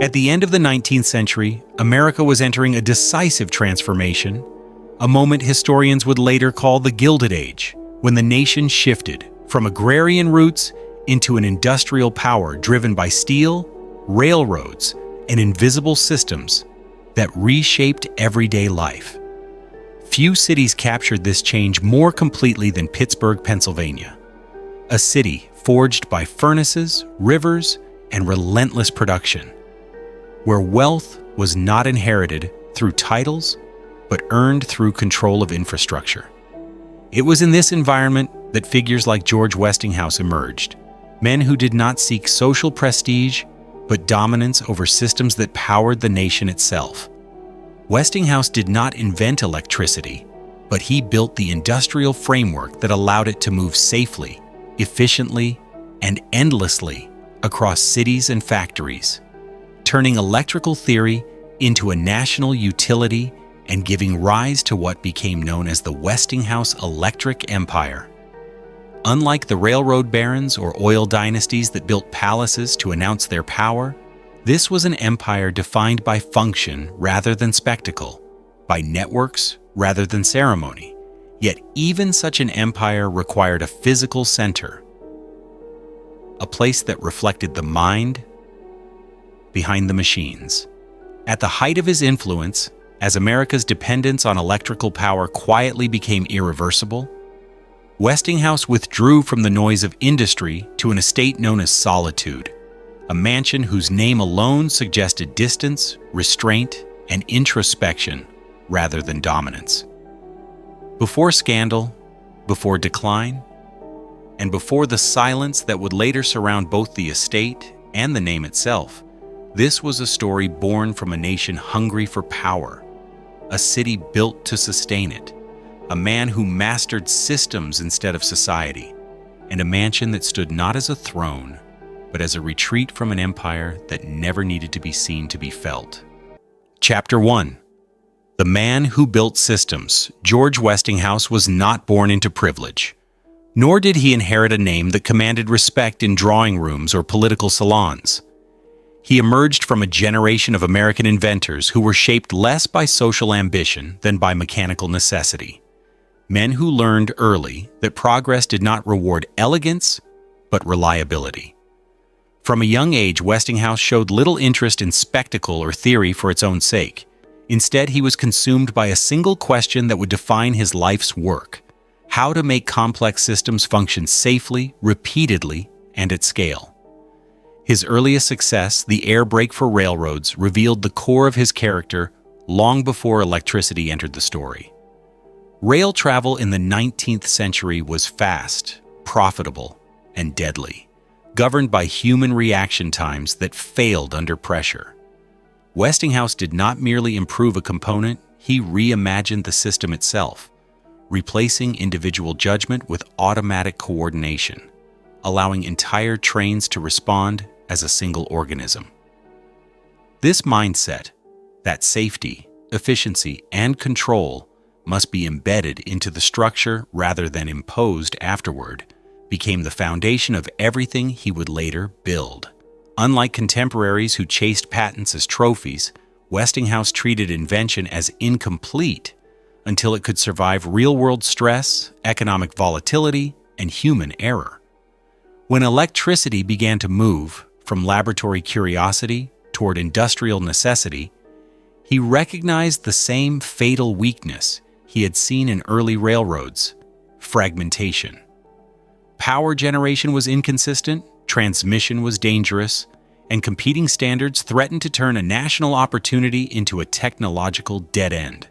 At the end of the 19th century, America was entering a decisive transformation, a moment historians would later call the Gilded Age, when the nation shifted from agrarian roots into an industrial power driven by steel, railroads, and invisible systems that reshaped everyday life. Few cities captured this change more completely than Pittsburgh, Pennsylvania, a city forged by furnaces, rivers, and relentless production, where wealth was not inherited through titles, but earned through control of infrastructure. It was in this environment that figures like George Westinghouse emerged, men who did not seek social prestige, but dominance over systems that powered the nation itself. Westinghouse did not invent electricity, but he built the industrial framework that allowed it to move safely, efficiently, and endlessly across cities and factories, turning electrical theory into a national utility and giving rise to what became known as the Westinghouse Electric Empire. Unlike the railroad barons or oil dynasties that built palaces to announce their power, this was an empire defined by function rather than spectacle, by networks rather than ceremony. Yet even such an empire required a physical center, a place that reflected the mind behind the machines. At the height of his influence, as America's dependence on electrical power quietly became irreversible, Westinghouse withdrew from the noise of industry to an estate known as Solitude, a mansion whose name alone suggested distance, restraint, and introspection rather than dominance. Before scandal, before decline, and before the silence that would later surround both the estate and the name itself, this was a story born from a nation hungry for power, a city built to sustain it, a man who mastered systems instead of society, and a mansion that stood not as a throne, but as a retreat from an empire that never needed to be seen to be felt. Chapter 1. The man who built systems. George Westinghouse was not born into privilege, nor did he inherit a name that commanded respect in drawing rooms or political salons. He emerged from a generation of American inventors who were shaped less by social ambition than by mechanical necessity. Men who learned early that progress did not reward elegance, but reliability. From a young age, Westinghouse showed little interest in spectacle or theory for its own sake. Instead, he was consumed by a single question that would define his life's work: how to make complex systems function safely, repeatedly, and at scale. His earliest success, the air brake for railroads, revealed the core of his character long before electricity entered the story. Rail travel in the 19th century was fast, profitable, and deadly, governed by human reaction times that failed under pressure. Westinghouse did not merely improve a component, he reimagined the system itself, replacing individual judgment with automatic coordination, allowing entire trains to respond as a single organism. This mindset, that safety, efficiency, and control must be embedded into the structure rather than imposed afterward, became the foundation of everything he would later build. Unlike contemporaries who chased patents as trophies, Westinghouse treated invention as incomplete until it could survive real-world stress, economic volatility, and human error. When electricity began to move from laboratory curiosity toward industrial necessity, he recognized the same fatal weakness he had seen in early railroads: fragmentation. Power generation was inconsistent, transmission was dangerous, and competing standards threatened to turn a national opportunity into a technological dead end.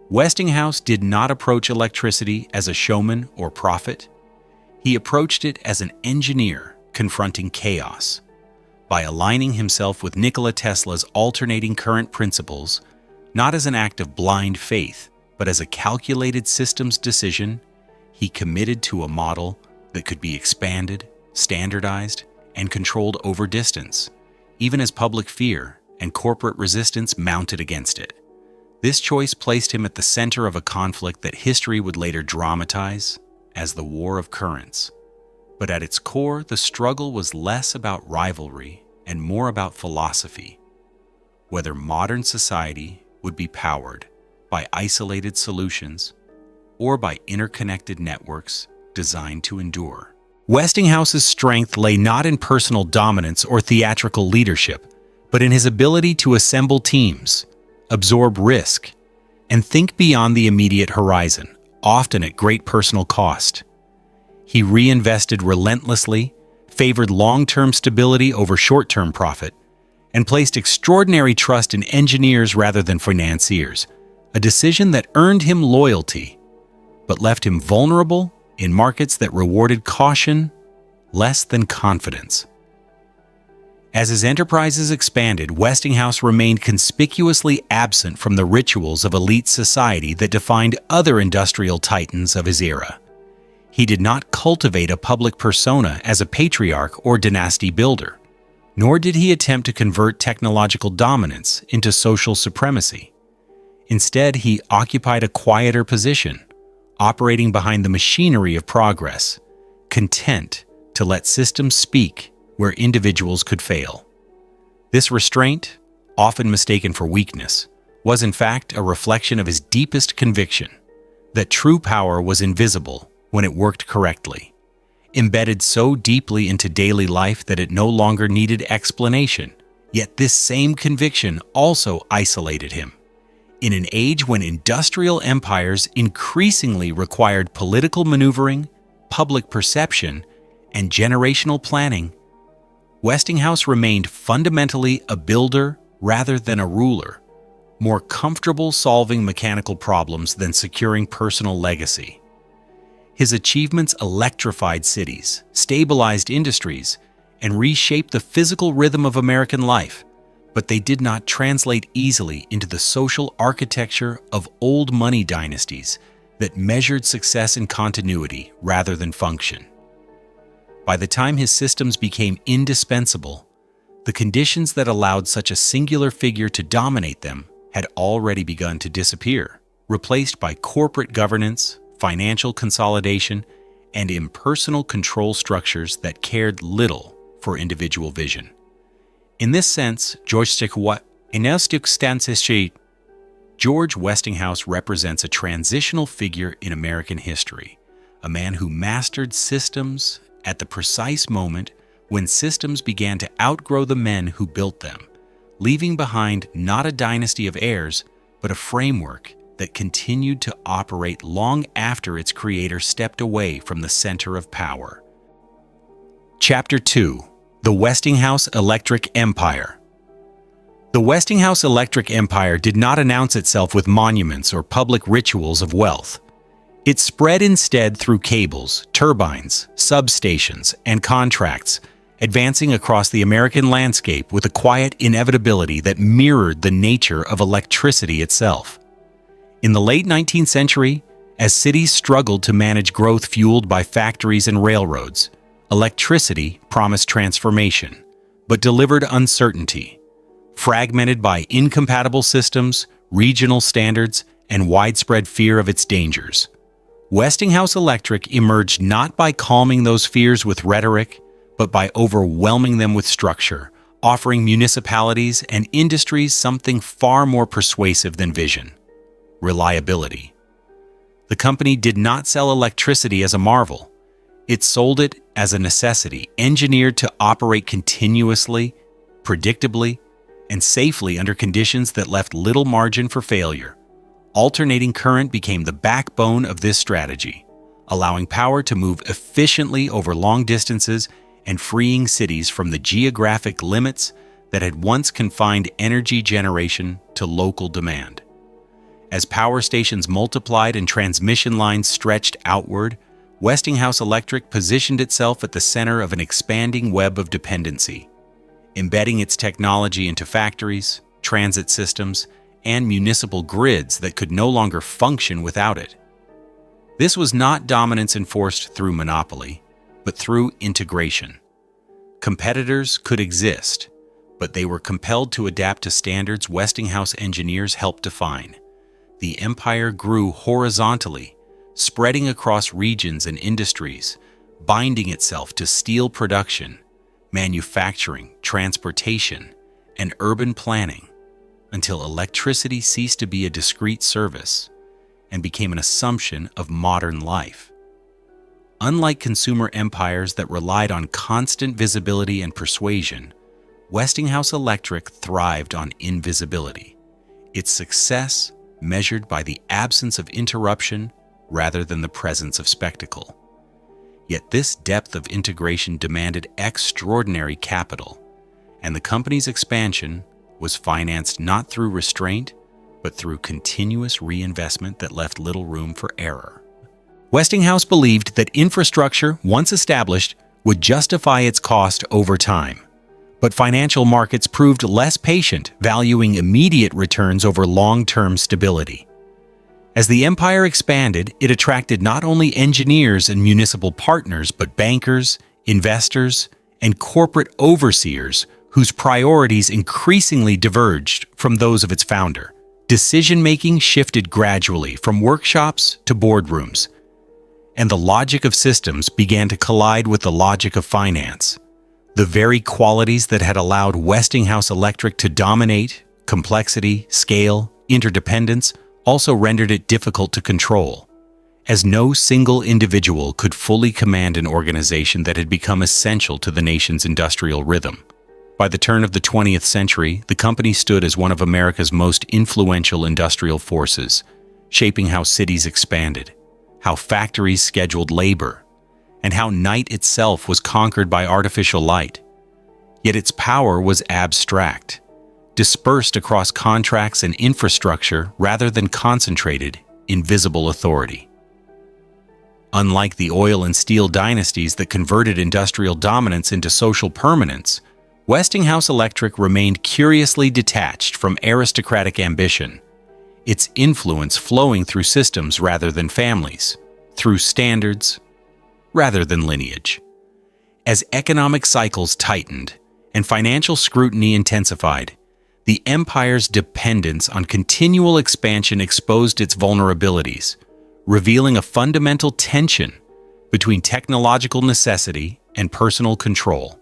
Westinghouse did not approach electricity as a showman or prophet. He approached it as an engineer confronting chaos. By aligning himself with Nikola Tesla's alternating current principles, not as an act of blind faith, but as a calculated systems decision, he committed to a model that could be expanded, standardized, and controlled over distance, even as public fear and corporate resistance mounted against it. This choice placed him at the center of a conflict that history would later dramatize as the War of Currents. But at its core, the struggle was less about rivalry and more about philosophy, whether modern society would be powered by isolated solutions or by interconnected networks designed to endure. Westinghouse's strength lay not in personal dominance or theatrical leadership, but in his ability to assemble teams, absorb risk, and think beyond the immediate horizon, often at great personal cost. He reinvested relentlessly, favored long-term stability over short-term profit, and placed extraordinary trust in engineers rather than financiers, a decision that earned him loyalty, but left him vulnerable in markets that rewarded caution less than confidence. As his enterprises expanded, Westinghouse remained conspicuously absent from the rituals of elite society that defined other industrial titans of his era. He did not cultivate a public persona as a patriarch or dynasty builder, nor did he attempt to convert technological dominance into social supremacy. Instead, he occupied a quieter position, operating behind the machinery of progress, content to let systems speak where individuals could fail. This restraint, often mistaken for weakness, was in fact a reflection of his deepest conviction that true power was invisible when it worked correctly, embedded so deeply into daily life that it no longer needed explanation. Yet this same conviction also isolated him. In an age when industrial empires increasingly required political maneuvering, public perception, and generational planning, Westinghouse remained fundamentally a builder rather than a ruler, more comfortable solving mechanical problems than securing personal legacy. His achievements electrified cities, stabilized industries, and reshaped the physical rhythm of American life, but they did not translate easily into the social architecture of old money dynasties that measured success in continuity rather than function. By the time his systems became indispensable, the conditions that allowed such a singular figure to dominate them had already begun to disappear, replaced by corporate governance, financial consolidation, and impersonal control structures that cared little for individual vision. In this sense, George Westinghouse represents a transitional figure in American history, a man who mastered systems at the precise moment when systems began to outgrow the men who built them, leaving behind not a dynasty of heirs, but a framework that continued to operate long after its creator stepped away from the center of power. Chapter 2: The Westinghouse Electric Empire. The Westinghouse Electric Empire did not announce itself with monuments or public rituals of wealth. It spread instead through cables, turbines, substations, and contracts, advancing across the American landscape with a quiet inevitability that mirrored the nature of electricity itself. In the late 19th century, as cities struggled to manage growth fueled by factories and railroads, electricity promised transformation, but delivered uncertainty, fragmented by incompatible systems, regional standards, and widespread fear of its dangers. Westinghouse Electric emerged not by calming those fears with rhetoric, but by overwhelming them with structure, offering municipalities and industries something far more persuasive than vision: reliability. The company did not sell electricity as a marvel. It sold it as a necessity, engineered to operate continuously, predictably, and safely under conditions that left little margin for failure. Alternating current became the backbone of this strategy, allowing power to move efficiently over long distances and freeing cities from the geographic limits that had once confined energy generation to local demand. As power stations multiplied and transmission lines stretched outward, Westinghouse Electric positioned itself at the center of an expanding web of dependency, embedding its technology into factories, transit systems, and municipal grids that could no longer function without it. This was not dominance enforced through monopoly, but through integration. Competitors could exist, but they were compelled to adapt to standards Westinghouse engineers helped define. The empire grew horizontally, spreading across regions and industries, binding itself to steel production, manufacturing, transportation, and urban planning, until electricity ceased to be a discrete service and became an assumption of modern life. Unlike consumer empires that relied on constant visibility and persuasion, Westinghouse Electric thrived on invisibility, its success measured by the absence of interruption rather than the presence of spectacle. Yet this depth of integration demanded extraordinary capital, and the company's expansion was financed not through restraint, but through continuous reinvestment that left little room for error. Westinghouse believed that infrastructure, once established, would justify its cost over time. But financial markets proved less patient, valuing immediate returns over long-term stability. As the empire expanded, it attracted not only engineers and municipal partners, but bankers, investors, and corporate overseers whose priorities increasingly diverged from those of its founder. Decision-making shifted gradually from workshops to boardrooms, and the logic of systems began to collide with the logic of finance. The very qualities that had allowed Westinghouse Electric to dominate, complexity, scale, interdependence, also rendered it difficult to control, as no single individual could fully command an organization that had become essential to the nation's industrial rhythm. By the turn of the 20th century, the company stood as one of America's most influential industrial forces, shaping how cities expanded, how factories scheduled labor, and how night itself was conquered by artificial light. Yet its power was abstract, dispersed across contracts and infrastructure rather than concentrated in visible authority. Unlike the oil and steel dynasties that converted industrial dominance into social permanence, Westinghouse Electric remained curiously detached from aristocratic ambition, its influence flowing through systems rather than families, through standards rather than lineage. As economic cycles tightened and financial scrutiny intensified, the empire's dependence on continual expansion exposed its vulnerabilities, revealing a fundamental tension between technological necessity and personal control.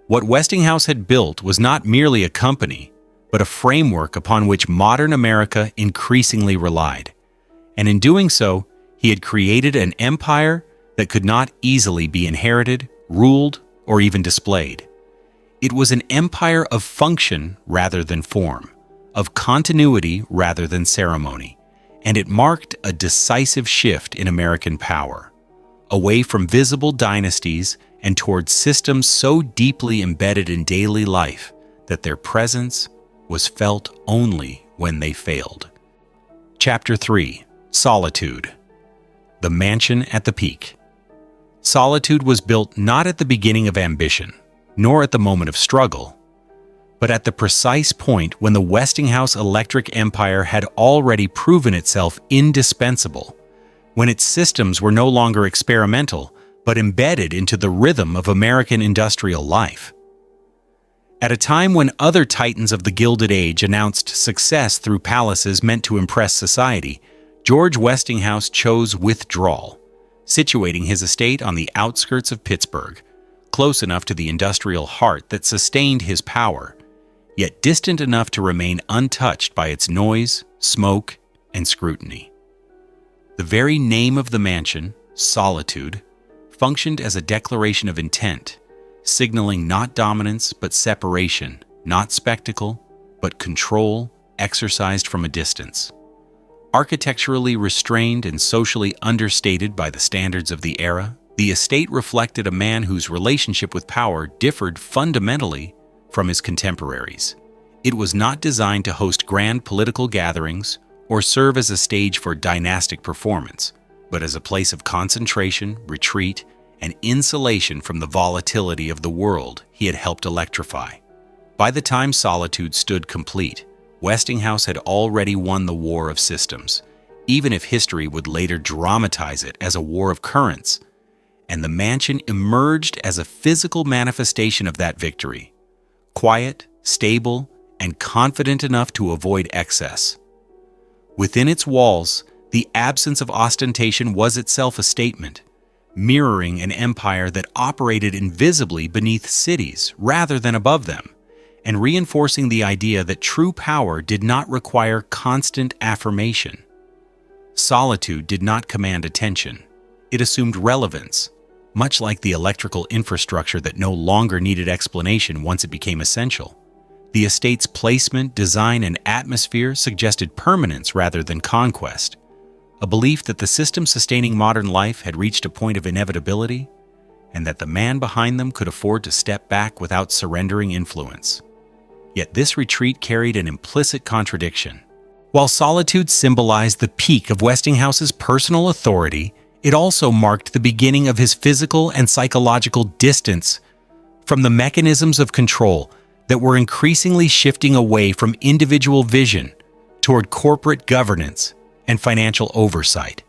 What Westinghouse had built was not merely a company, but a framework upon which modern America increasingly relied. And in doing so, he had created an empire that could not easily be inherited, ruled, or even displayed. It was an empire of function rather than form, of continuity rather than ceremony, and it marked a decisive shift in American power, away from visible dynasties and towards systems so deeply embedded in daily life that their presence was felt only when they failed. Chapter 3: Solitude. The Mansion at the Peak. Solitude was built not at the beginning of ambition, nor at the moment of struggle, but at the precise point when the Westinghouse Electric empire had already proven itself indispensable, when its systems were no longer experimental, but embedded into the rhythm of American industrial life. At a time when other titans of the Gilded Age announced success through palaces meant to impress society, George Westinghouse chose withdrawal, situating his estate on the outskirts of Pittsburgh, close enough to the industrial heart that sustained his power, yet distant enough to remain untouched by its noise, smoke, and scrutiny. The very name of the mansion, Solitude, functioned as a declaration of intent, signaling not dominance but separation, not spectacle but control exercised from a distance. Architecturally restrained and socially understated by the standards of the era, the estate reflected a man whose relationship with power differed fundamentally from his contemporaries. It was not designed to host grand political gatherings or serve as a stage for dynastic performance, but as a place of concentration, retreat, and insulation from the volatility of the world he had helped electrify. By the time Solitude stood complete, Westinghouse had already won the war of systems, even if history would later dramatize it as a war of currents, and the mansion emerged as a physical manifestation of that victory, quiet, stable, and confident enough to avoid excess. Within its walls, the absence of ostentation was itself a statement, mirroring an empire that operated invisibly beneath cities rather than above them, and reinforcing the idea that true power did not require constant affirmation. Solitude did not command attention. It assumed relevance, much like the electrical infrastructure that no longer needed explanation once it became essential. The estate's placement, design, and atmosphere suggested permanence rather than conquest, a belief that the system sustaining modern life had reached a point of inevitability, and that the man behind them could afford to step back without surrendering influence. Yet this retreat carried an implicit contradiction. While Solitude symbolized the peak of Westinghouse's personal authority, it also marked the beginning of his physical and psychological distance from the mechanisms of control that were increasingly shifting away from individual vision toward corporate governance and financial oversight.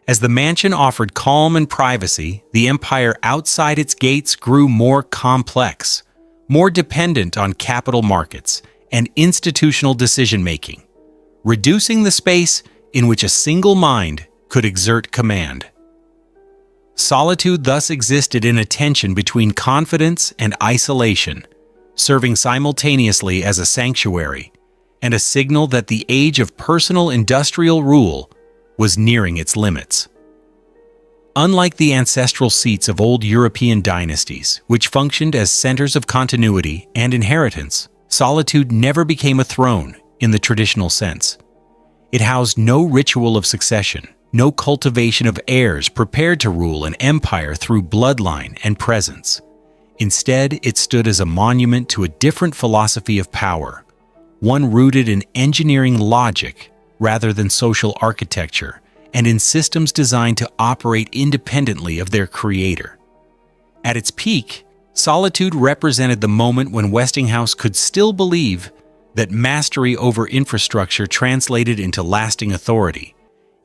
As the mansion offered calm and privacy, the empire outside its gates grew more complex, more dependent on capital markets and institutional decision-making, reducing the space in which a single mind could exert command. Solitude thus existed in a tension between confidence and isolation, serving simultaneously as a sanctuary and a signal that the age of personal industrial rule was nearing its limits. Unlike the ancestral seats of old European dynasties, which functioned as centers of continuity and inheritance, Solitude never became a throne in the traditional sense. It housed no ritual of succession, no cultivation of heirs prepared to rule an empire through bloodline and presence. Instead, it stood as a monument to a different philosophy of power, one rooted in engineering logic rather than social architecture, and in systems designed to operate independently of their creator. At its peak, Solitude represented the moment when Westinghouse could still believe that mastery over infrastructure translated into lasting authority,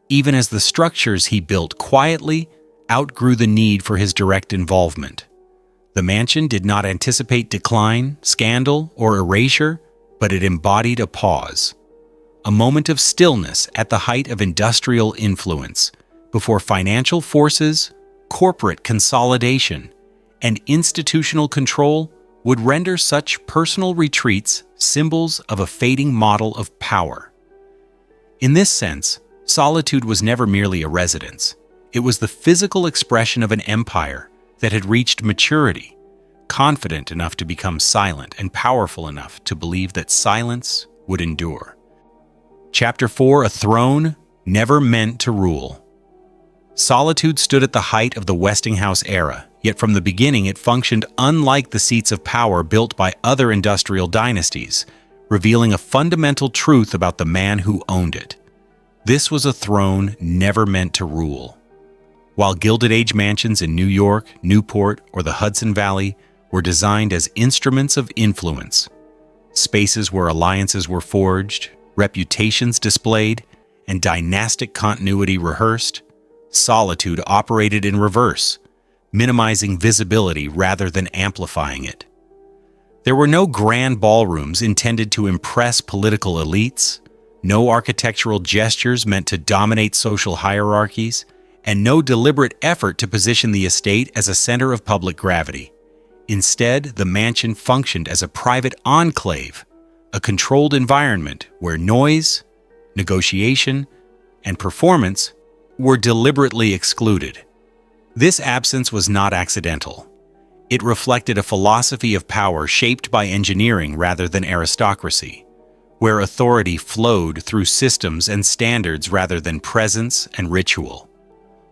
even as the structures he built quietly outgrew the need for his direct involvement. The mansion did not anticipate decline, scandal, or erasure, but it embodied a pause, a moment of stillness at the height of industrial influence, before financial forces, corporate consolidation, and institutional control would render such personal retreats symbols of a fading model of power. In this sense, Solitude was never merely a residence. It was the physical expression of an empire that had reached maturity, confident enough to become silent and powerful enough to believe that silence would endure. Chapter 4: A Throne Never Meant to Rule. Solitude stood at the height of the Westinghouse era, yet from the beginning it functioned unlike the seats of power built by other industrial dynasties, revealing a fundamental truth about the man who owned it. This was a throne never meant to rule. While Gilded Age mansions in New York, Newport, or the Hudson Valley were designed as instruments of influence, spaces where alliances were forged, reputations displayed, and dynastic continuity rehearsed, Solitude operated in reverse, minimizing visibility rather than amplifying it. There were no grand ballrooms intended to impress political elites, no architectural gestures meant to dominate social hierarchies, and no deliberate effort to position the estate as a center of public gravity. Instead, the mansion functioned as a private enclave, a controlled environment where noise, negotiation, and performance were deliberately excluded. This absence was not accidental. It reflected a philosophy of power shaped by engineering rather than aristocracy, where authority flowed through systems and standards rather than presence and ritual.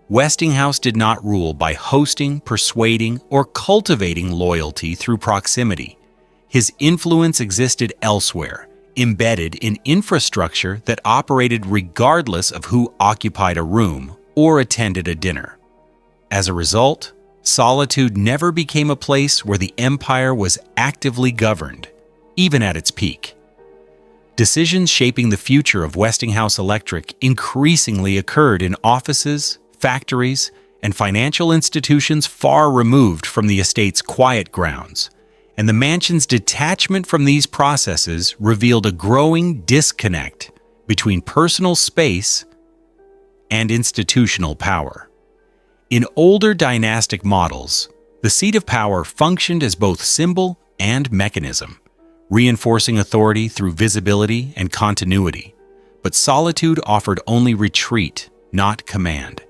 Westinghouse did not rule by hosting, persuading, or cultivating loyalty through proximity. His influence existed elsewhere, embedded in infrastructure that operated regardless of who occupied a room or attended a dinner. As a result, Solitude never became a place where the empire was actively governed, even at its peak. Decisions shaping the future of Westinghouse Electric increasingly occurred in offices, factories, and financial institutions far removed from the estate's quiet grounds, and the mansion's detachment from these processes revealed a growing disconnect between personal space and institutional power. In older dynastic models, the seat of power functioned as both symbol and mechanism, reinforcing authority through visibility and continuity, but Solitude offered only retreat, not command.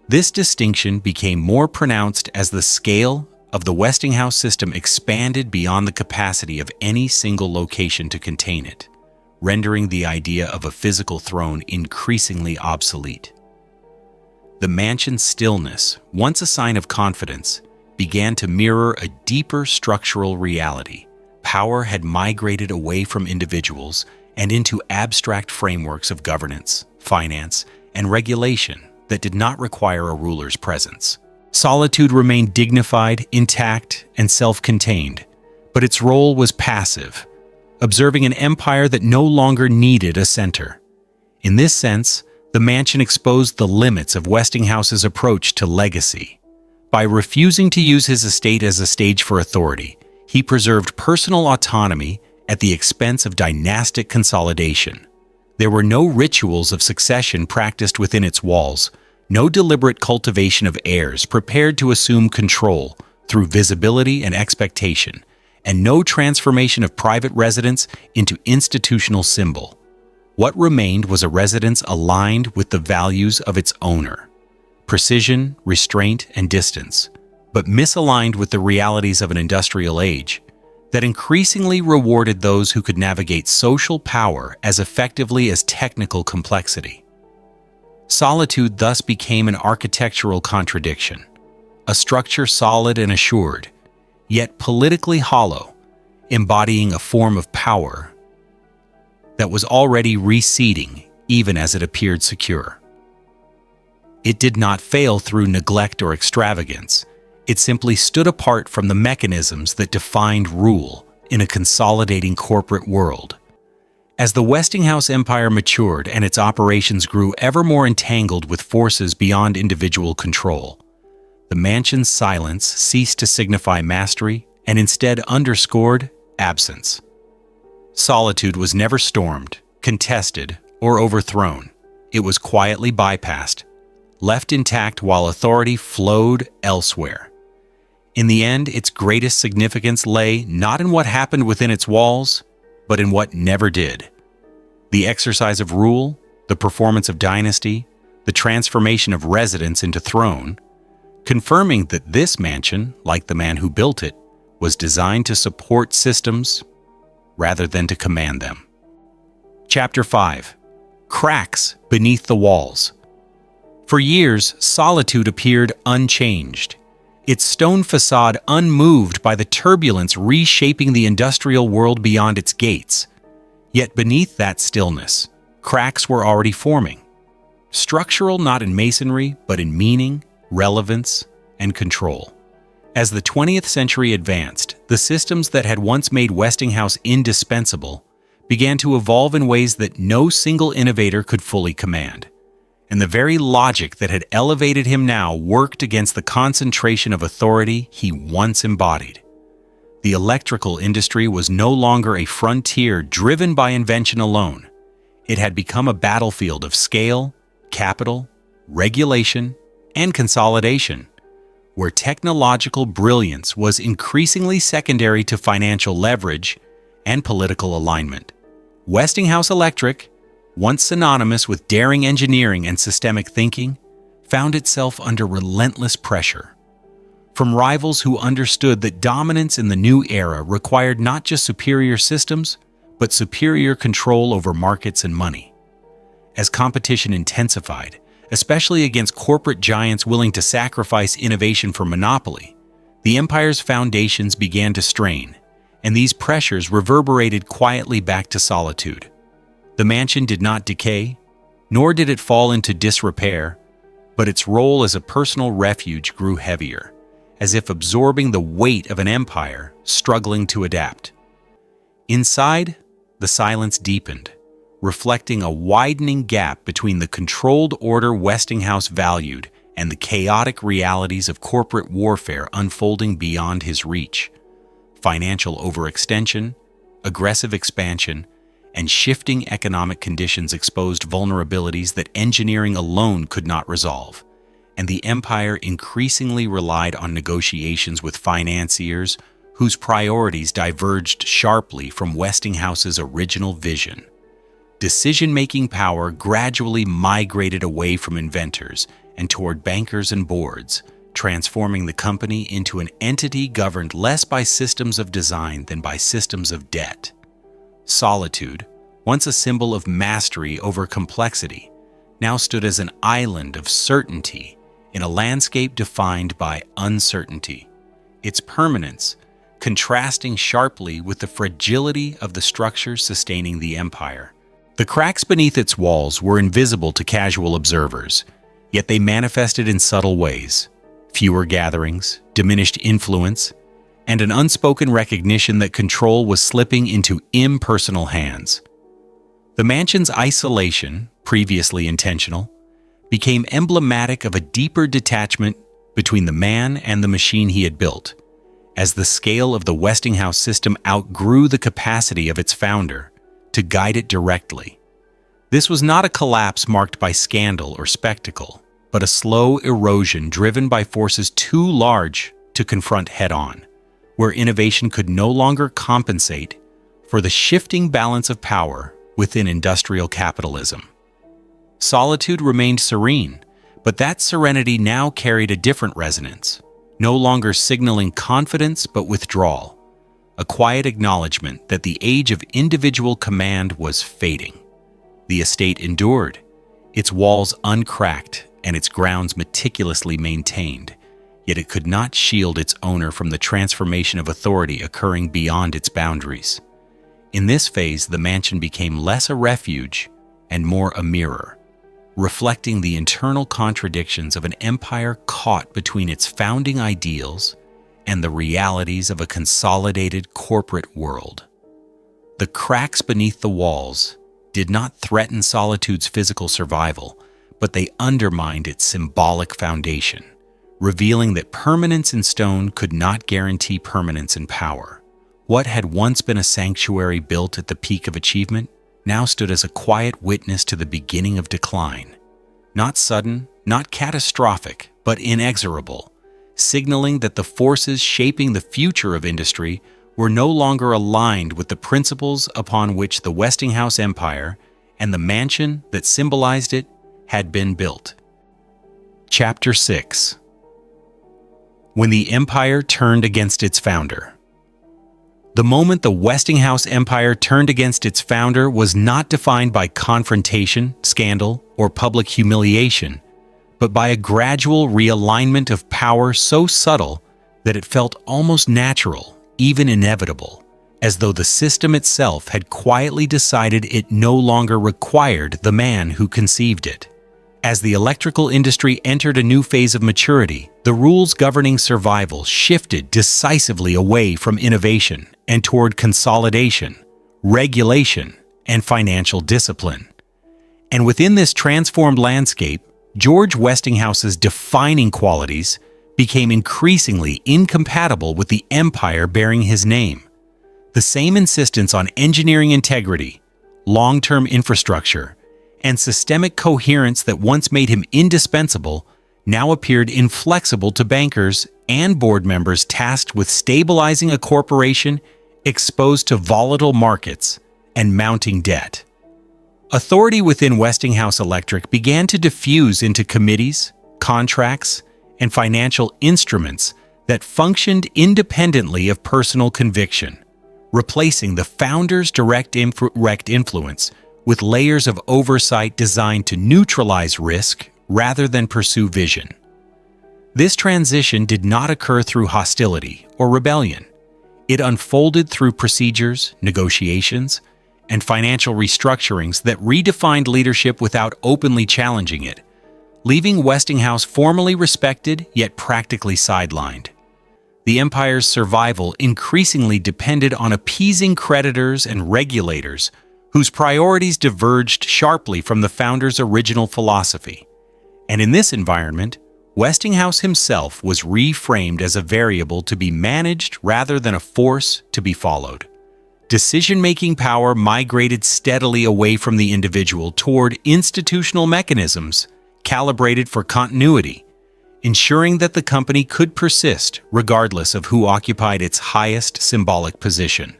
This distinction became more pronounced as the scale of the Westinghouse system expanded beyond the capacity of any single location to contain it, rendering the idea of a physical throne increasingly obsolete. The mansion's stillness, once a sign of confidence, began to mirror a deeper structural reality. Power had migrated away from individuals and into abstract frameworks of governance, finance, and regulation that did not require a ruler's presence. Solitude remained dignified, intact, and self-contained, but its role was passive, observing an empire that no longer needed a center. In this sense, the mansion exposed the limits of Westinghouse's approach to legacy. By refusing to use his estate as a stage for authority, he preserved personal autonomy at the expense of dynastic consolidation. There were no rituals of succession practiced within its walls, no deliberate cultivation of heirs prepared to assume control through visibility and expectation, and no transformation of private residence into institutional symbol. What remained was a residence aligned with the values of its owner: precision, restraint, and distance, but misaligned with the realities of an industrial age that increasingly rewarded those who could navigate social power as effectively as technical complexity. Solitude thus became an architectural contradiction, a structure solid and assured, yet politically hollow, embodying a form of power that was already receding even as it appeared secure. It did not fail through neglect or extravagance. It simply stood apart from the mechanisms that defined rule in a consolidating corporate world. As the Westinghouse empire matured and its operations grew ever more entangled with forces beyond individual control, the mansion's silence ceased to signify mastery and instead underscored absence. Solitude was never stormed, contested, or overthrown. It was quietly bypassed, left intact while authority flowed elsewhere. In the end, its greatest significance lay not in what happened within its walls, but in what never did. The exercise of rule, the performance of dynasty, the transformation of residence into throne, confirming that this mansion, like the man who built it, was designed to support systems rather than to command them. Chapter 5. Cracks beneath the walls. For years, Solitude appeared unchanged, its stone facade unmoved by the turbulence reshaping the industrial world beyond its gates. Yet beneath that stillness, cracks were already forming. Structural not in masonry, but in meaning, relevance, and control. As the 20th century advanced, the systems that had once made Westinghouse indispensable began to evolve in ways that no single innovator could fully command. And the very logic that had elevated him now worked against the concentration of authority he once embodied. The electrical industry was no longer a frontier driven by invention alone. It had become a battlefield of scale, capital, regulation, and consolidation, where technological brilliance was increasingly secondary to financial leverage and political alignment. Westinghouse Electric, once synonymous with daring engineering and systemic thinking, found itself under relentless pressure. From rivals who understood that dominance in the new era required not just superior systems, but superior control over markets and money. As competition intensified, especially against corporate giants willing to sacrifice innovation for monopoly, the empire's foundations began to strain, and these pressures reverberated quietly back to Solitude. The mansion did not decay, nor did it fall into disrepair, but its role as a personal refuge grew heavier, as if absorbing the weight of an empire struggling to adapt. Inside, the silence deepened, reflecting a widening gap between the controlled order Westinghouse valued and the chaotic realities of corporate warfare unfolding beyond his reach. Financial overextension, aggressive expansion, and shifting economic conditions exposed vulnerabilities that engineering alone could not resolve. and the empire increasingly relied on negotiations with financiers whose priorities diverged sharply from Westinghouse's original vision. Decision-making power gradually migrated away from inventors and toward bankers and boards, transforming the company into an entity governed less by systems of design than by systems of debt. Solitude, once a symbol of mastery over complexity, now stood as an island of certainty in a landscape defined by uncertainty. Its permanence, contrasting sharply with the fragility of the structures sustaining the empire. The cracks beneath its walls were invisible to casual observers, yet they manifested in subtle ways. Fewer gatherings, diminished influence, and an unspoken recognition that control was slipping into impersonal hands. The mansion's isolation, previously intentional, became emblematic of a deeper detachment between the man and the machine he had built, as the scale of the Westinghouse system outgrew the capacity of its founder to guide it directly. This was not a collapse marked by scandal or spectacle, but a slow erosion driven by forces too large to confront head-on, where innovation could no longer compensate for the shifting balance of power within industrial capitalism. Solitude remained serene, but that serenity now carried a different resonance, no longer signaling confidence but withdrawal, a quiet acknowledgement that the age of individual command was fading. The estate endured, its walls uncracked and its grounds meticulously maintained, yet it could not shield its owner from the transformation of authority occurring beyond its boundaries. In this phase, the mansion became less a refuge and more a mirror, reflecting the internal contradictions of an empire caught between its founding ideals and the realities of a consolidated corporate world. The cracks beneath the walls did not threaten Solitude's physical survival, but they undermined its symbolic foundation, revealing that permanence in stone could not guarantee permanence in power. What had once been a sanctuary built at the peak of achievement now stood as a quiet witness to the beginning of decline. Not sudden, not catastrophic, but inexorable, signaling that the forces shaping the future of industry were no longer aligned with the principles upon which the Westinghouse Empire and the mansion that symbolized it had been built. Chapter 6. When the empire turned against its founder. The moment the Westinghouse Empire turned against its founder was not defined by confrontation, scandal, or public humiliation, but by a gradual realignment of power so subtle that it felt almost natural, even inevitable, as though the system itself had quietly decided it no longer required the man who conceived it. As the electrical industry entered a new phase of maturity, the rules governing survival shifted decisively away from innovation and toward consolidation, regulation, and financial discipline. And within this transformed landscape, George Westinghouse's defining qualities became increasingly incompatible with the empire bearing his name. The same insistence on engineering integrity, long-term infrastructure, and systemic coherence that once made him indispensable now appeared inflexible to bankers and board members tasked with stabilizing a corporation exposed to volatile markets and mounting debt. Authority within Westinghouse Electric began to diffuse into committees, contracts, and financial instruments that functioned independently of personal conviction, replacing the founder's direct influence with layers of oversight designed to neutralize risk rather than pursue vision. This transition did not occur through hostility or rebellion. It unfolded through procedures, negotiations, and financial restructurings that redefined leadership without openly challenging it, leaving Westinghouse formally respected yet practically sidelined. The empire's survival increasingly depended on appeasing creditors and regulators whose priorities diverged sharply from the founder's original philosophy. And in this environment, Westinghouse himself was reframed as a variable to be managed rather than a force to be followed. Decision-making power migrated steadily away from the individual toward institutional mechanisms calibrated for continuity, ensuring that the company could persist regardless of who occupied its highest symbolic position.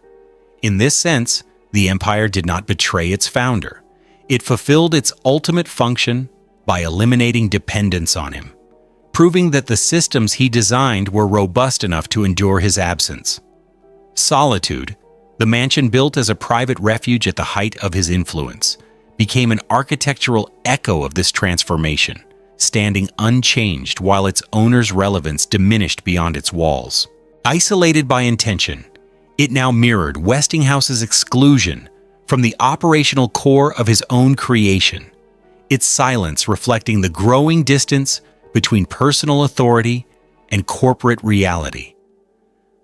In this sense, the empire did not betray its founder. It fulfilled its ultimate function by eliminating dependence on him, proving that the systems he designed were robust enough to endure his absence. Solitude, the mansion built as a private refuge at the height of his influence, became an architectural echo of this transformation, standing unchanged while its owner's relevance diminished beyond its walls. Isolated by intention, it now mirrored Westinghouse's exclusion from the operational core of his own creation, its silence reflecting the growing distance between personal authority and corporate reality.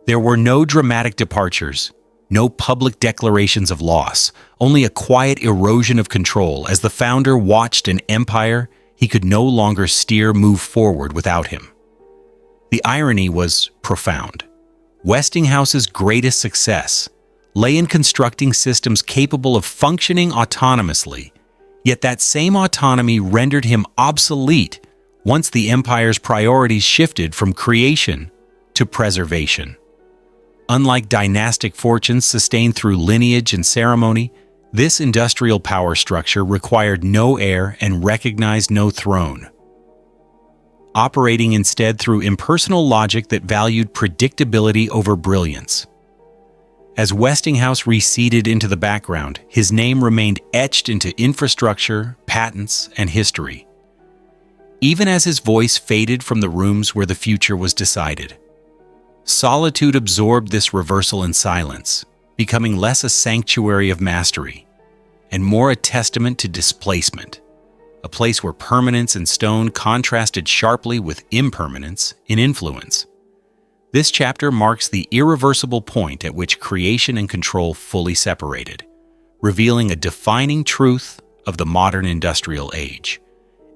There were no dramatic departures, no public declarations of loss, only a quiet erosion of control as the founder watched an empire he could no longer steer move forward without him. The irony was profound. Westinghouse's greatest success lay in constructing systems capable of functioning autonomously, yet that same autonomy rendered him obsolete once the empire's priorities shifted from creation to preservation. Unlike dynastic fortunes sustained through lineage and ceremony, this industrial power structure required no heir and recognized no throne, operating instead through impersonal logic that valued predictability over brilliance. As Westinghouse receded into the background, his name remained etched into infrastructure, patents, and history, even as his voice faded from the rooms where the future was decided. Solitude absorbed this reversal in silence, becoming less a sanctuary of mastery and more a testament to displacement, a place where permanence in stone contrasted sharply with impermanence in influence. This chapter marks the irreversible point at which creation and control fully separated, revealing a defining truth of the modern industrial age.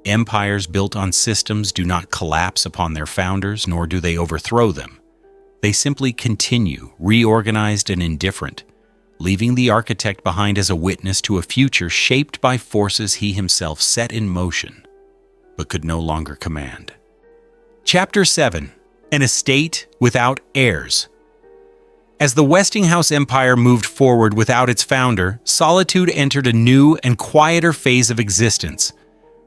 Empires built on systems do not collapse upon their founders, nor do they overthrow them. They simply continue, reorganized and indifferent, leaving the architect behind as a witness to a future shaped by forces he himself set in motion, but could no longer command. Chapter 7. An Estate Without Heirs. As the Westinghouse Empire moved forward without its founder, Solitude entered a new and quieter phase of existence,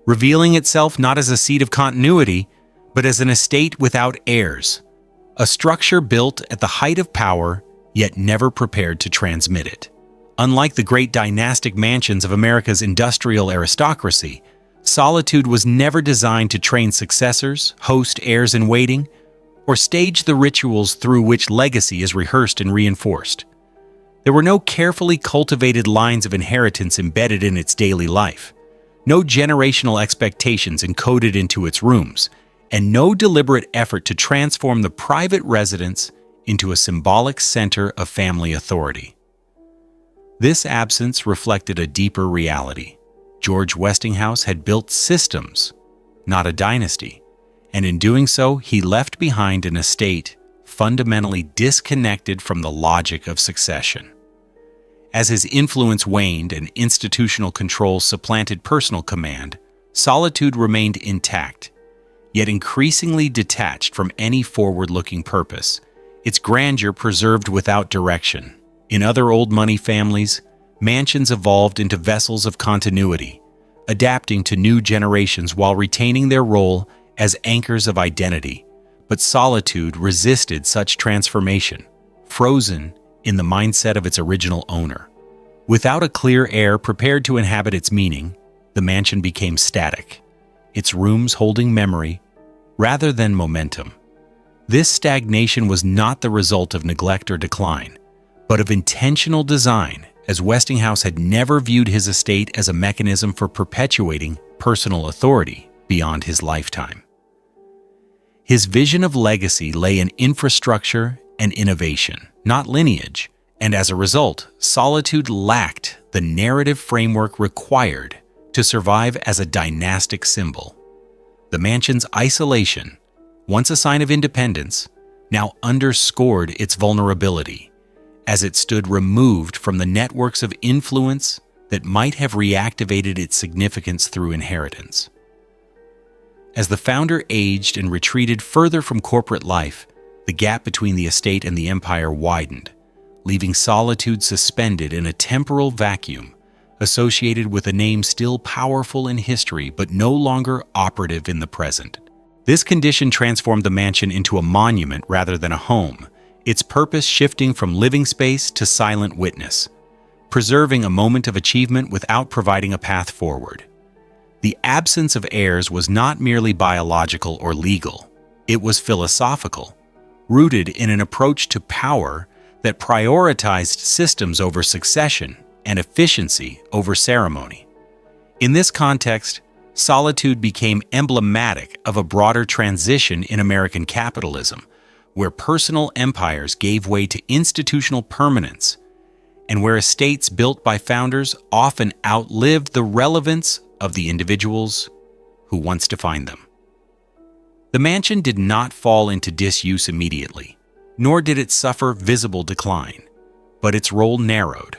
revealing itself not as a seat of continuity, but as an estate without heirs, a structure built at the height of power, yet never prepared to transmit it. Unlike the great dynastic mansions of America's industrial aristocracy, Solitude was never designed to train successors, host heirs in waiting, or stage the rituals through which legacy is rehearsed and reinforced. There were no carefully cultivated lines of inheritance embedded in its daily life, no generational expectations encoded into its rooms, and no deliberate effort to transform the private residence into a symbolic center of family authority. This absence reflected a deeper reality. George Westinghouse had built systems, not a dynasty, and in doing so, he left behind an estate fundamentally disconnected from the logic of succession. As his influence waned and institutional control supplanted personal command, Solitude remained intact, yet increasingly detached from any forward-looking purpose, its grandeur preserved without direction. In other old money families, mansions evolved into vessels of continuity, adapting to new generations while retaining their role as anchors of identity. But Solitude resisted such transformation, frozen in the mindset of its original owner. Without a clear heir prepared to inhabit its meaning, the mansion became static, its rooms holding memory rather than momentum. This stagnation was not the result of neglect or decline, but of intentional design, as Westinghouse had never viewed his estate as a mechanism for perpetuating personal authority beyond his lifetime. His vision of legacy lay in infrastructure and innovation, not lineage, and as a result, Solitude lacked the narrative framework required to survive as a dynastic symbol. The mansion's isolation, once a sign of independence, now underscored its vulnerability, as it stood removed from the networks of influence that might have reactivated its significance through inheritance. As the founder aged and retreated further from corporate life, the gap between the estate and the empire widened, leaving Solitude suspended in a temporal vacuum associated with a name still powerful in history but no longer operative in the present. This condition transformed the mansion into a monument rather than a home, its purpose shifting from living space to silent witness, preserving a moment of achievement without providing a path forward. The absence of heirs was not merely biological or legal, it was philosophical, rooted in an approach to power that prioritized systems over succession and efficiency over ceremony. In this context, Solitude became emblematic of a broader transition in American capitalism, where personal empires gave way to institutional permanence, and where estates built by founders often outlived the relevance of the individuals who once defined them. The mansion did not fall into disuse immediately, nor did it suffer visible decline, but its role narrowed,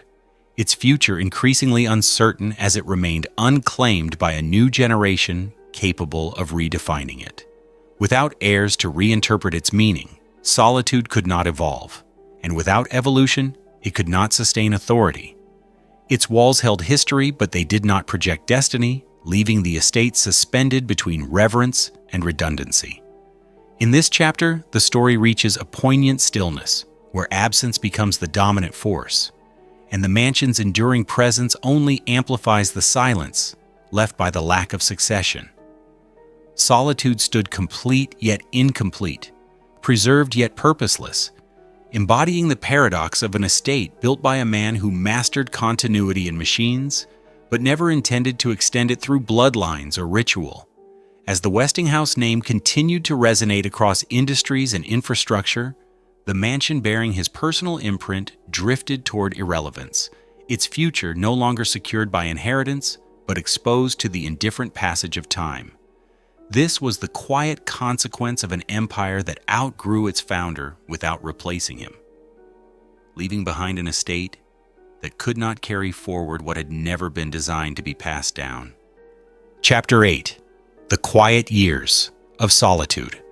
its future increasingly uncertain as it remained unclaimed by a new generation capable of redefining it. Without heirs to reinterpret its meaning, Solitude could not evolve, and without evolution, it could not sustain authority. Its walls held history, but they did not project destiny, leaving the estate suspended between reverence and redundancy. In this chapter, the story reaches a poignant stillness, where absence becomes the dominant force, and the mansion's enduring presence only amplifies the silence left by the lack of succession. Solitude stood complete yet incomplete, preserved yet purposeless, embodying the paradox of an estate built by a man who mastered continuity in machines, but never intended to extend it through bloodlines or ritual. As the Westinghouse name continued to resonate across industries and infrastructure, the mansion bearing his personal imprint drifted toward irrelevance, its future no longer secured by inheritance, but exposed to the indifferent passage of time. This was the quiet consequence of an empire that outgrew its founder without replacing him, leaving behind an estate that could not carry forward what had never been designed to be passed down. Chapter 8: The Quiet Years of Solitude.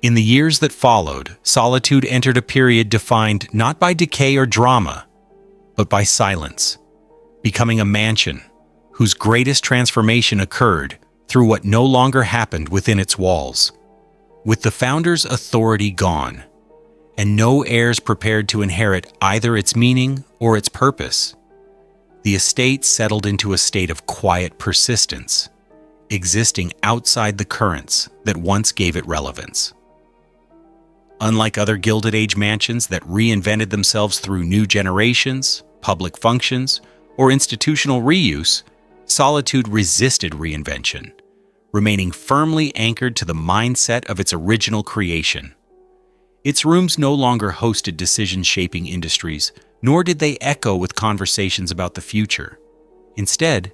In the years that followed, Solitude entered a period defined not by decay or drama, but by silence, becoming a mansion whose greatest transformation occurred through what no longer happened within its walls. With the founder's authority gone, and no heirs prepared to inherit either its meaning or its purpose, the estate settled into a state of quiet persistence, existing outside the currents that once gave it relevance. Unlike other Gilded Age mansions that reinvented themselves through new generations, public functions, or institutional reuse, Solitude resisted reinvention, remaining firmly anchored to the mindset of its original creation. Its rooms no longer hosted decision-shaping industries, nor did they echo with conversations about the future. Instead,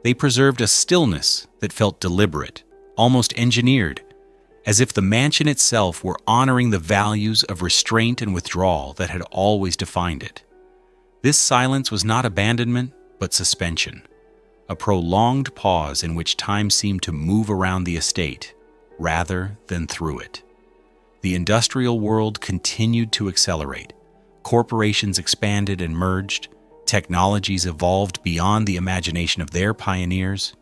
they preserved a stillness that felt deliberate, almost engineered, as if the mansion itself were honoring the values of restraint and withdrawal that had always defined it. This silence was not abandonment, but suspension, a prolonged pause in which time seemed to move around the estate, rather than through it. The industrial world continued to accelerate. Corporations expanded and merged, technologies evolved beyond the imagination of their pioneers,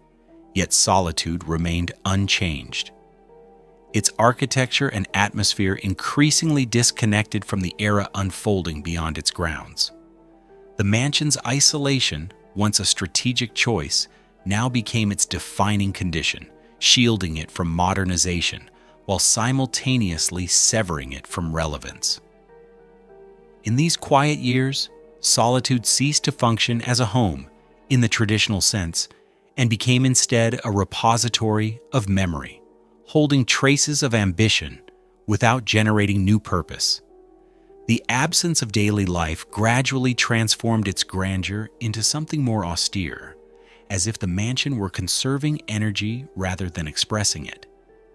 yet Solitude remained unchanged. Its architecture and atmosphere increasingly disconnected from the era unfolding beyond its grounds. The mansion's isolation, once a strategic choice, now became its defining condition, shielding it from modernization, while simultaneously severing it from relevance. In these quiet years, Solitude ceased to function as a home, in the traditional sense, and became instead a repository of memory, holding traces of ambition without generating new purpose. The absence of daily life gradually transformed its grandeur into something more austere, as if the mansion were conserving energy rather than expressing it.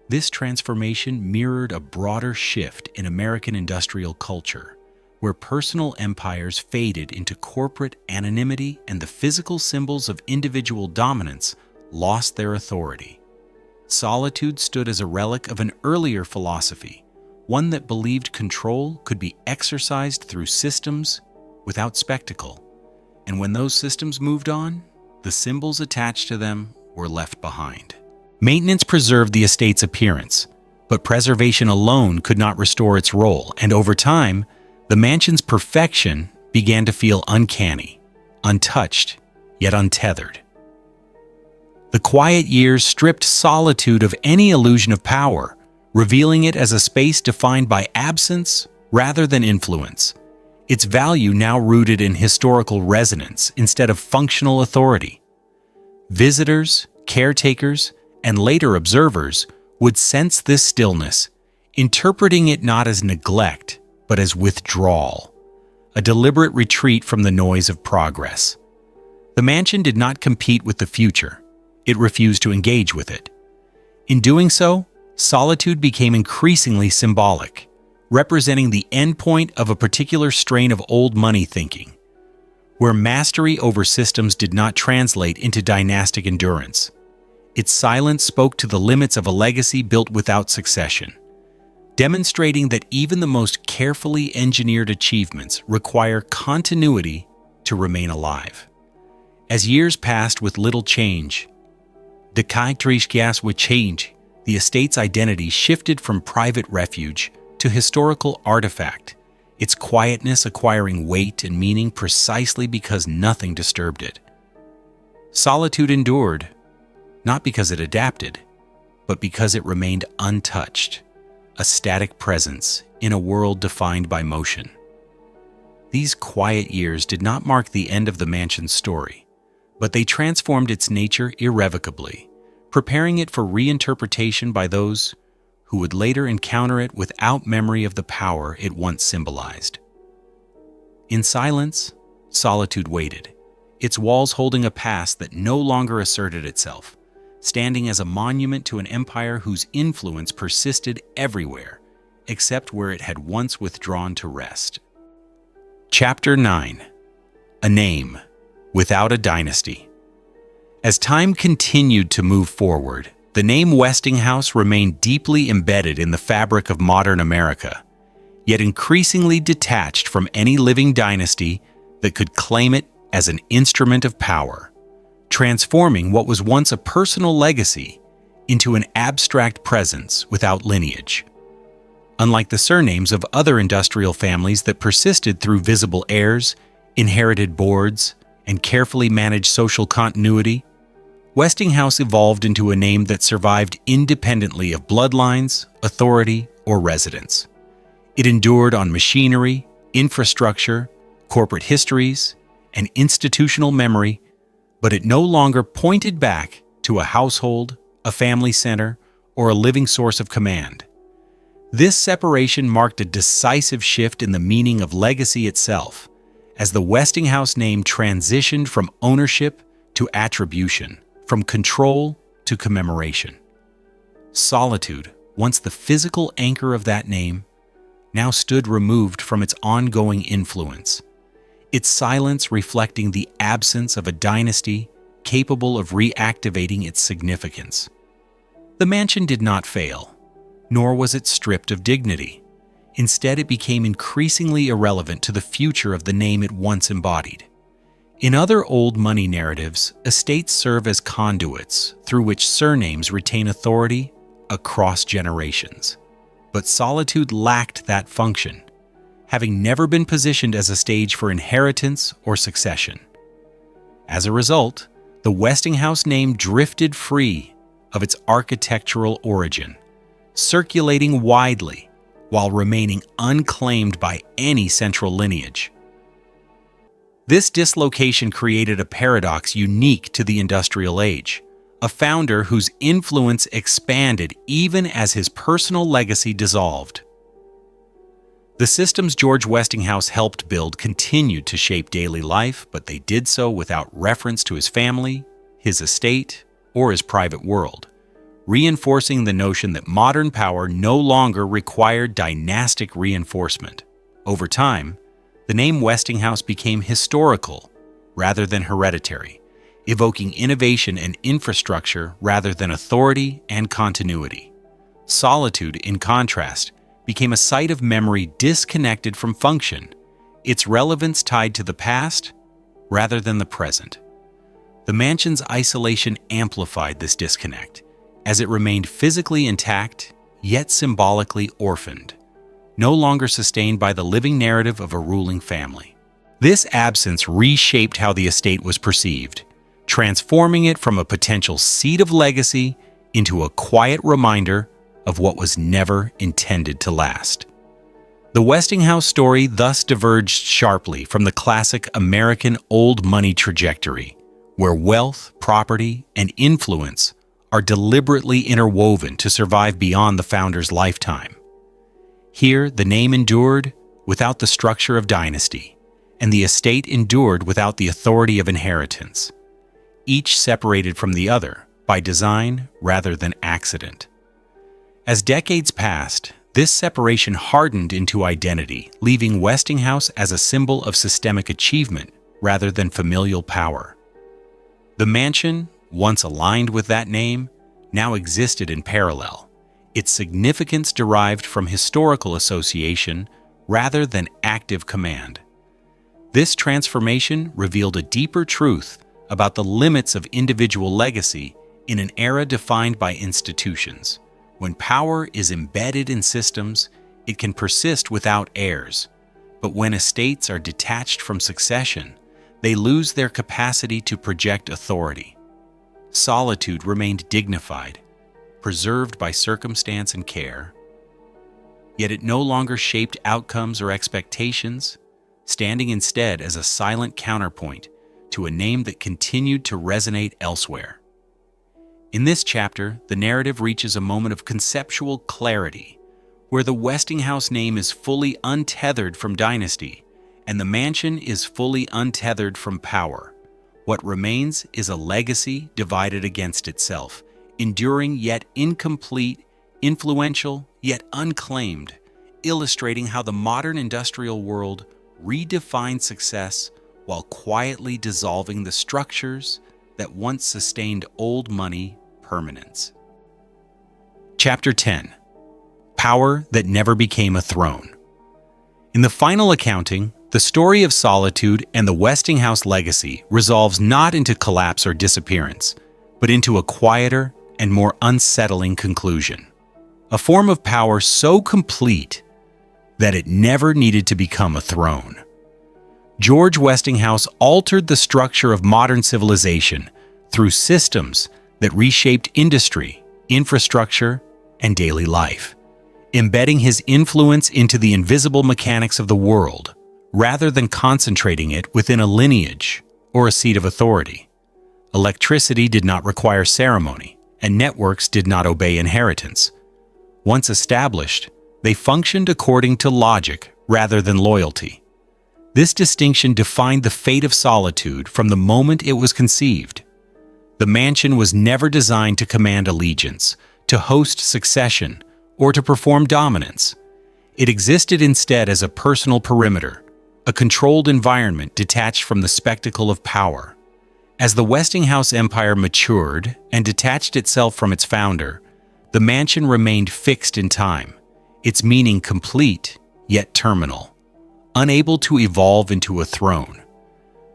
This transformation mirrored a broader shift in American industrial culture, where personal empires faded into corporate anonymity and the physical symbols of individual dominance lost their authority. Solitude stood as a relic of an earlier philosophy, one that believed control could be exercised through systems without spectacle. And when those systems moved on, the symbols attached to them were left behind. Maintenance preserved the estate's appearance, but preservation alone could not restore its role, and over time, the mansion's perfection began to feel uncanny, untouched, yet untethered. The quiet years stripped Solitude of any illusion of power, revealing it as a space defined by absence rather than influence, its value now rooted in historical resonance instead of functional authority. Visitors, caretakers, and later observers would sense this stillness, interpreting it not as neglect, but as withdrawal, a deliberate retreat from the noise of progress. The mansion did not compete with the future. It refused to engage with it. In doing so, Solitude became increasingly symbolic, representing the endpoint of a particular strain of old money thinking, where mastery over systems did not translate into dynastic endurance. Its silence spoke to the limits of a legacy built without succession, demonstrating that even the most carefully engineered achievements require continuity to remain alive. As years passed with little change, the estate's identity shifted from private refuge to historical artifact, its quietness acquiring weight and meaning precisely because nothing disturbed it. Solitude endured, not because it adapted, but because it remained untouched, a static presence in a world defined by motion. These quiet years did not mark the end of the mansion's story, but they transformed its nature irrevocably, preparing it for reinterpretation by those who would later encounter it without memory of the power it once symbolized. In silence, Solitude waited, its walls holding a past that no longer asserted itself, standing as a monument to an empire whose influence persisted everywhere, except where it had once withdrawn to rest. Chapter 9. A Name Without a Dynasty. As time continued to move forward, the name Westinghouse remained deeply embedded in the fabric of modern America, yet increasingly detached from any living dynasty that could claim it as an instrument of power, transforming what was once a personal legacy into an abstract presence without lineage. Unlike the surnames of other industrial families that persisted through visible heirs, inherited boards, and carefully managed social continuity, Westinghouse evolved into a name that survived independently of bloodlines, authority, or residence. It endured on machinery, infrastructure, corporate histories, and institutional memory, but it no longer pointed back to a household, a family center, or a living source of command. This separation marked a decisive shift in the meaning of legacy itself, as the Westinghouse name transitioned from ownership to attribution, from control to commemoration. Solitude, once the physical anchor of that name, now stood removed from its ongoing influence, its silence reflecting the absence of a dynasty capable of reactivating its significance. The mansion did not fail, nor was it stripped of dignity. Instead, it became increasingly irrelevant to the future of the name it once embodied. In other old money narratives, estates serve as conduits through which surnames retain authority across generations. But Solitude lacked that function, having never been positioned as a stage for inheritance or succession. As a result, the Westinghouse name drifted free of its architectural origin, circulating widely while remaining unclaimed by any central lineage. This dislocation created a paradox unique to the industrial age, a founder whose influence expanded even as his personal legacy dissolved. The systems George Westinghouse helped build continued to shape daily life, but they did so without reference to his family, his estate, or his private world, reinforcing the notion that modern power no longer required dynastic reinforcement. Over time, the name Westinghouse became historical rather than hereditary, evoking innovation and infrastructure rather than authority and continuity. Solitude, in contrast, became a site of memory disconnected from function, its relevance tied to the past rather than the present. The mansion's isolation amplified this disconnect, as it remained physically intact, yet symbolically orphaned, no longer sustained by the living narrative of a ruling family. This absence reshaped how the estate was perceived, transforming it from a potential seat of legacy into a quiet reminder of what was never intended to last. The Westinghouse story thus diverged sharply from the classic American old money trajectory, where wealth, property, and influence are deliberately interwoven to survive beyond the founder's lifetime. Here, the name endured without the structure of dynasty, and the estate endured without the authority of inheritance, each separated from the other by design rather than accident. As decades passed, this separation hardened into identity, leaving Westinghouse as a symbol of systemic achievement rather than familial power. The mansion, once aligned with that name, now existed in parallel, its significance derived from historical association rather than active command. This transformation revealed a deeper truth about the limits of individual legacy in an era defined by institutions. When power is embedded in systems, it can persist without heirs. But when estates are detached from succession, they lose their capacity to project authority. Solitude remained dignified, preserved by circumstance and care. Yet it no longer shaped outcomes or expectations, standing instead as a silent counterpoint to a name that continued to resonate elsewhere. In this chapter, the narrative reaches a moment of conceptual clarity, where the Westinghouse name is fully untethered from dynasty, and the mansion is fully untethered from power. What remains is a legacy divided against itself, enduring yet incomplete, influential yet unclaimed, illustrating how the modern industrial world redefined success while quietly dissolving the structures that once sustained old money permanence. Chapter 10. Power that never became a throne. In the final accounting, the story of Solitude and the Westinghouse legacy resolves not into collapse or disappearance, but into a quieter and more unsettling conclusion. A form of power so complete that it never needed to become a throne. George Westinghouse altered the structure of modern civilization through systems that reshaped industry, infrastructure, and daily life, embedding his influence into the invisible mechanics of the world, rather than concentrating it within a lineage or a seat of authority. Electricity did not require ceremony, and networks did not obey inheritance. Once established, they functioned according to logic rather than loyalty. This distinction defined the fate of Solitude from the moment it was conceived. The mansion was never designed to command allegiance, to host succession, or to perform dominance. It existed instead as a personal perimeter, a controlled environment detached from the spectacle of power. As the Westinghouse empire matured and detached itself from its founder, the mansion remained fixed in time, its meaning complete yet terminal, unable to evolve into a throne,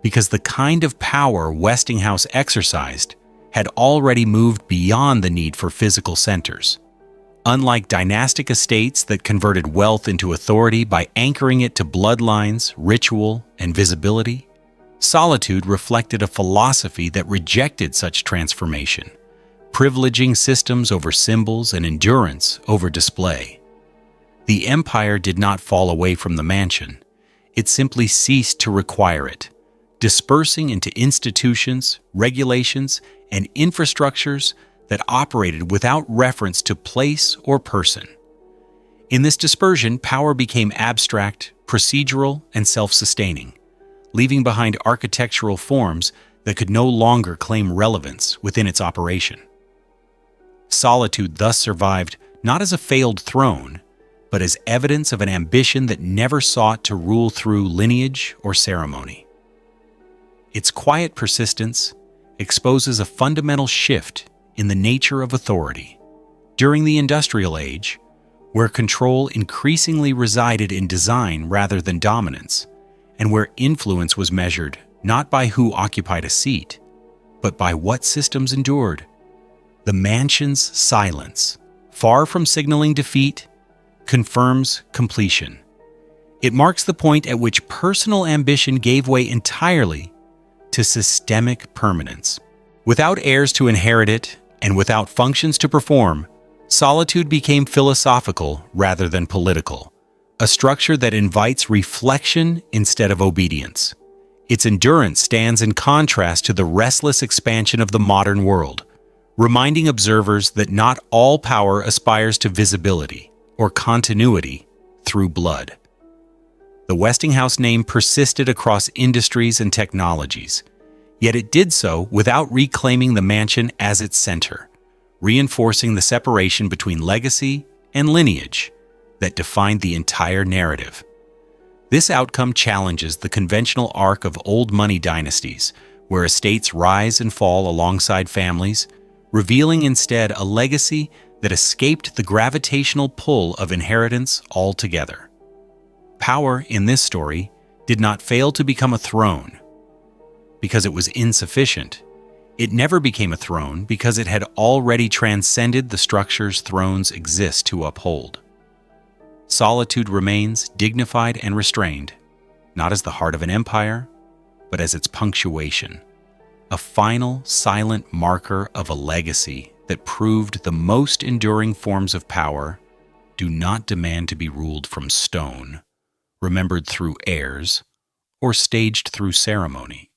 because the kind of power Westinghouse exercised had already moved beyond the need for physical centers. Unlike dynastic estates that converted wealth into authority by anchoring it to bloodlines, ritual, and visibility, Solitude reflected a philosophy that rejected such transformation, privileging systems over symbols and endurance over display. The empire did not fall away from the mansion. It simply ceased to require it, dispersing into institutions, regulations, and infrastructures that operated without reference to place or person. In this dispersion, power became abstract, procedural, and self-sustaining, leaving behind architectural forms that could no longer claim relevance within its operation. Solitude thus survived not as a failed throne, but as evidence of an ambition that never sought to rule through lineage or ceremony. Its quiet persistence, exposes a fundamental shift in the nature of authority. During the Industrial Age, where control increasingly resided in design rather than dominance, and where influence was measured not by who occupied a seat, but by what systems endured, the mansion's silence, far from signaling defeat, confirms completion. It marks the point at which personal ambition gave way entirely to systemic permanence. Without heirs to inherit it, and without functions to perform, solitude became philosophical rather than political, a structure that invites reflection instead of obedience. Its endurance stands in contrast to the restless expansion of the modern world, reminding observers that not all power aspires to visibility or continuity through blood. The Westinghouse name persisted across industries and technologies, yet it did so without reclaiming the mansion as its center, reinforcing the separation between legacy and lineage that defined the entire narrative. This outcome challenges the conventional arc of old money dynasties, where estates rise and fall alongside families, revealing instead a legacy that escaped the gravitational pull of inheritance altogether. Power, in this story, did not fail to become a throne because it was insufficient. It never became a throne because it had already transcended the structures thrones exist to uphold. Solitude remains dignified and restrained, not as the heart of an empire, but as its punctuation, a final, silent marker of a legacy that proved the most enduring forms of power do not demand to be ruled from stone, remembered through heirs, or staged through ceremony.